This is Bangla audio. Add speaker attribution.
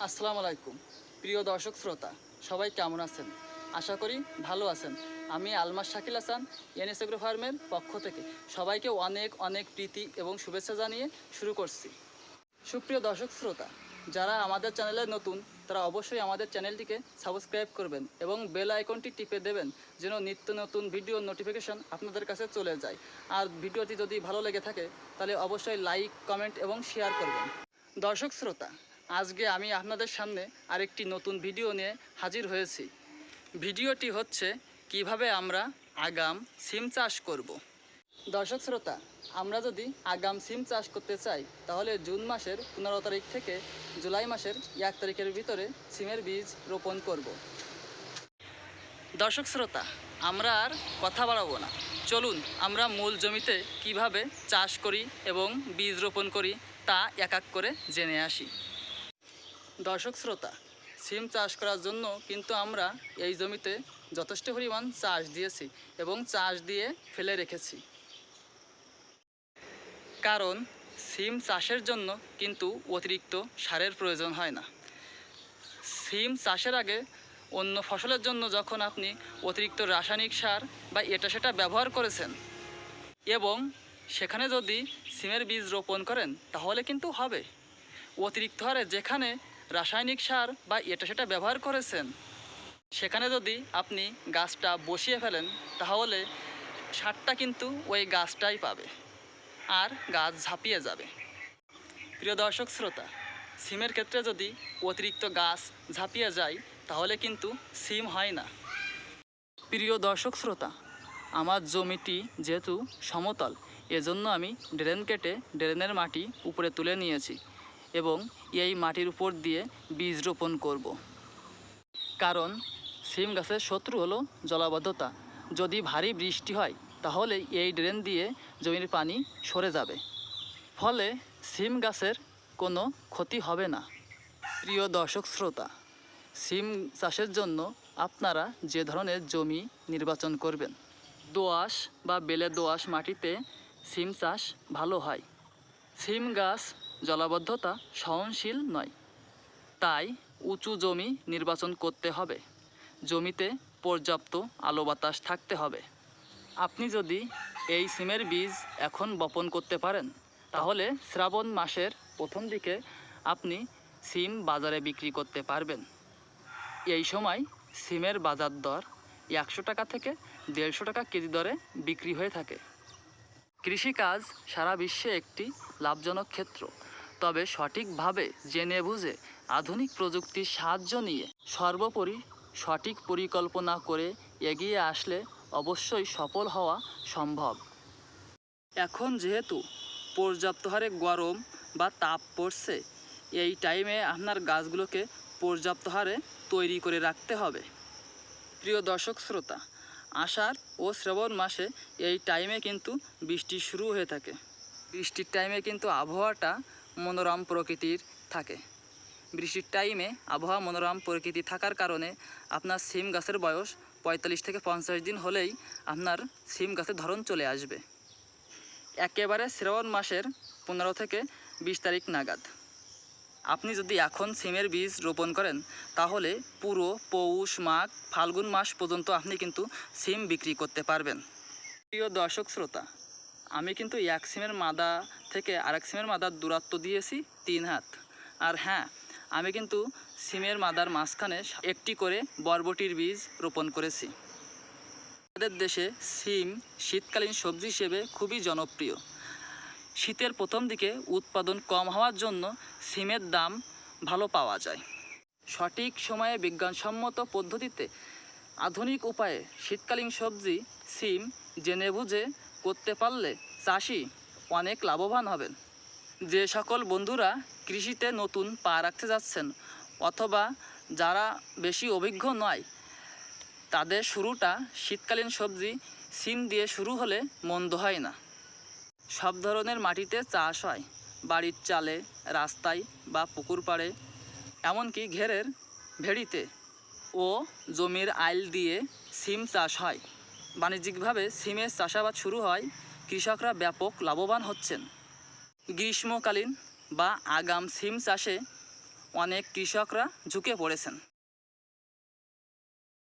Speaker 1: আসসালামু আলাইকুম প্রিয় দর্শক শ্রোতা, সবাই কেমন আছেন? আশা করি ভালো আছেন। আমি আলমাস শাকিল হাসান এনএস এগ্রো ফার্মের পক্ষ থেকে সবাইকে অনেক অনেক প্রীতি এবং শুভেচ্ছা জানিয়ে শুরু করছি। সুপ্রিয় দর্শক শ্রোতা, যারা আমাদের চ্যানেলে নতুন তারা অবশ্যই আমাদের চ্যানেলটিকে সাবস্ক্রাইব করবেন এবং বেল আইকনটি টিপে দেবেন যেন নিত্য নতুন ভিডিও নোটিফিকেশন আপনাদের কাছে চলে যায়। আর ভিডিওটি যদি ভালো লেগে থাকে তাহলে অবশ্যই লাইক, কমেন্ট এবং শেয়ার করবেন। দর্শক শ্রোতা, আজকে আমি আপনাদের সামনে আরেকটি নতুন ভিডিও নিয়ে হাজির হয়েছি। ভিডিওটি হচ্ছে কিভাবে আমরা আগাম সিম চাষ করব। দর্শক শ্রোতা, আমরা যদি আগাম সিম চাষ করতে চাই তাহলে জুন মাসের 15 তারিখ থেকে জুলাই মাসের 1 তারিখের ভিতরে সিমের বীজ রোপণ করব। দর্শক শ্রোতা, আমরা আর কথা বাড়াবো না, চলুন আমরা মূল জমিতে কিভাবে চাষ করি এবং বীজ রোপণ করি তা এক এক করে জেনে আসি। দর্শক শ্রোতা, সিম চাষ করার জন্য কিন্তু আমরা এই জমিতে যথেষ্ট পরিমাণ চাষ দিয়েছি এবং চাষ দিয়ে ফেলে রেখেছি, কারণ সিম চাষের জন্য কিন্তু অতিরিক্ত সারের প্রয়োজন হয় না। সিম চাষের আগে অন্য ফসলের জন্য যখন আপনি অতিরিক্ত রাসায়নিক সার বা এটা সেটা ব্যবহার করেছেন এবং সেখানে যদি সিমের বীজ রোপণ করেন তাহলে কিন্তু হবে। অতিরিক্ত হারে যেখানে রাসায়নিক সার বা এটা সেটা ব্যবহার করেছেন সেখানে যদি আপনি গাছটা বসিয়ে ফেলেন তাহলে সারটা কিন্তু ওই গাছটাই পাবে আর গাছ ঝাঁপিয়ে যাবে। প্রিয় দর্শক শ্রোতা, সিমের ক্ষেত্রে যদি অতিরিক্ত গাছ ঝাঁপিয়ে যায় তাহলে কিন্তু সিম হয় না। প্রিয় দর্শক শ্রোতা, আমার জমিটি যেহেতু সমতল এজন্য আমি ড্রেন কেটে ড্রেনের মাটি উপরে তুলে নিয়েছি এবং এই মাটির উপর দিয়ে বীজ রোপণ করব। কারণ সিম গাছের শত্রু হলো জলাবদ্ধতা। যদি ভারী বৃষ্টি হয় তাহলে এই ড্রেন দিয়ে জমির পানি সরে যাবে, ফলে সিম গাছের কোনো ক্ষতি হবে না। প্রিয় দর্শক শ্রোতা, সিম চাষের জন্য আপনারা যে ধরনের জমি নির্বাচন করবেন, দোআঁশ বা বেলে দোআঁশ মাটিতে সিম চাষ ভালো হয়। সিম গাছ জলাবদ্ধতা সহনশীল নয়, তাই উঁচু জমি নির্বাচন করতে হবে। জমিতে পর্যাপ্ত আলো বাতাস থাকতে হবে। আপনি যদি এই সিমের বীজ এখন বপন করতে পারেন তাহলে শ্রাবণ মাসের প্রথম দিকে আপনি সিম বাজারে বিক্রি করতে পারবেন। এই সময় সিমের বাজার দর 100 টাকা থেকে 150 টাকা কেজি দরে বিক্রি হয়ে থাকে। কৃষিকাজ সারা বিশ্বে একটি লাভজনক ক্ষেত্র, তবে সঠিকভাবে জেনে বুঝে আধুনিক প্রযুক্তির সাহায্য নিয়ে সর্বোপরি সঠিক পরিকল্পনা করে এগিয়ে আসলে অবশ্যই সফল হওয়া সম্ভব। এখন যেহেতু পর্যাপ্ত হারে গরম বা তাপ পড়ছে, এই টাইমে আপনার গাছগুলোকে পর্যাপ্ত হারে তৈরি করে রাখতে হবে। প্রিয় দর্শক শ্রোতা, আষাঢ় ও শ্রাবণ মাসে এই টাইমে কিন্তু বৃষ্টি শুরু হয়ে থাকে। বৃষ্টির টাইমে কিন্তু আবহাওয়াটা মনোরম প্রকৃতির থাকে। বৃষ্টির টাইমে আবহাওয়া মনোরম প্রকৃতি থাকার কারণে আপনার সিম গাছের বয়স 45 থেকে 50 দিন হলেই আপনার সিম গাছের ধরন চলে আসবে। একেবারে শ্রাবণ মাসের 15 থেকে 20 তারিখ নাগাদ আপনি যদি এখন সিমের বীজ রোপণ করেন তাহলে পুরো পৌষ, মাঘ, ফাল্গুন মাস পর্যন্ত আপনি কিন্তু সিম বিক্রি করতে পারবেন। প্রিয় দর্শক শ্রোতা, আমি কিন্তু এক সিমের মাদা থেকে আরেক সিমের মাদার দূরত্ব দিয়েছি 3 হাত। আর হ্যাঁ, আমি কিন্তু সিমের মাদার মাঝখানে একটি করে বরবটির বীজ রোপণ করেছি। আমাদের দেশে সিম শীতকালীন সবজি হিসেবে খুবই জনপ্রিয়। শীতের প্রথম দিকে উৎপাদন কম হওয়ার জন্য সিমের দাম ভালো পাওয়া যায়। সঠিক সময়ে বিজ্ঞানসম্মত পদ্ধতিতে আধুনিক উপায়ে শীতকালীন সবজি সিম জেনে বুঝে করতে পারলে চাষি অনেক লাভবান হবেন। যে সকল বন্ধুরা কৃষিতে নতুন পা রাখতে যাচ্ছেন অথবা যারা বেশি অভিজ্ঞ নয়, তাদের শুরুটা শীতকালীন সবজি সিম দিয়ে শুরু হলে মন্দ হয় না। সব ধরনের মাটিতে চাষ হয়, বাড়ির চালে, রাস্তায় বা পুকুর পাড়ে, এমনকি ঘেরের ভেড়িতে ও জমির আইল দিয়ে সিম চাষ হয়। বাণিজ্যিকভাবে সিমের চাষাবাদ শুরু হয়, কৃষকরা ব্যাপক লাভবান হচ্ছেন। গ্রীষ্মকালীন বা আগাম সিম চাষে অনেক কৃষকরা ঝুঁকে পড়েছেন।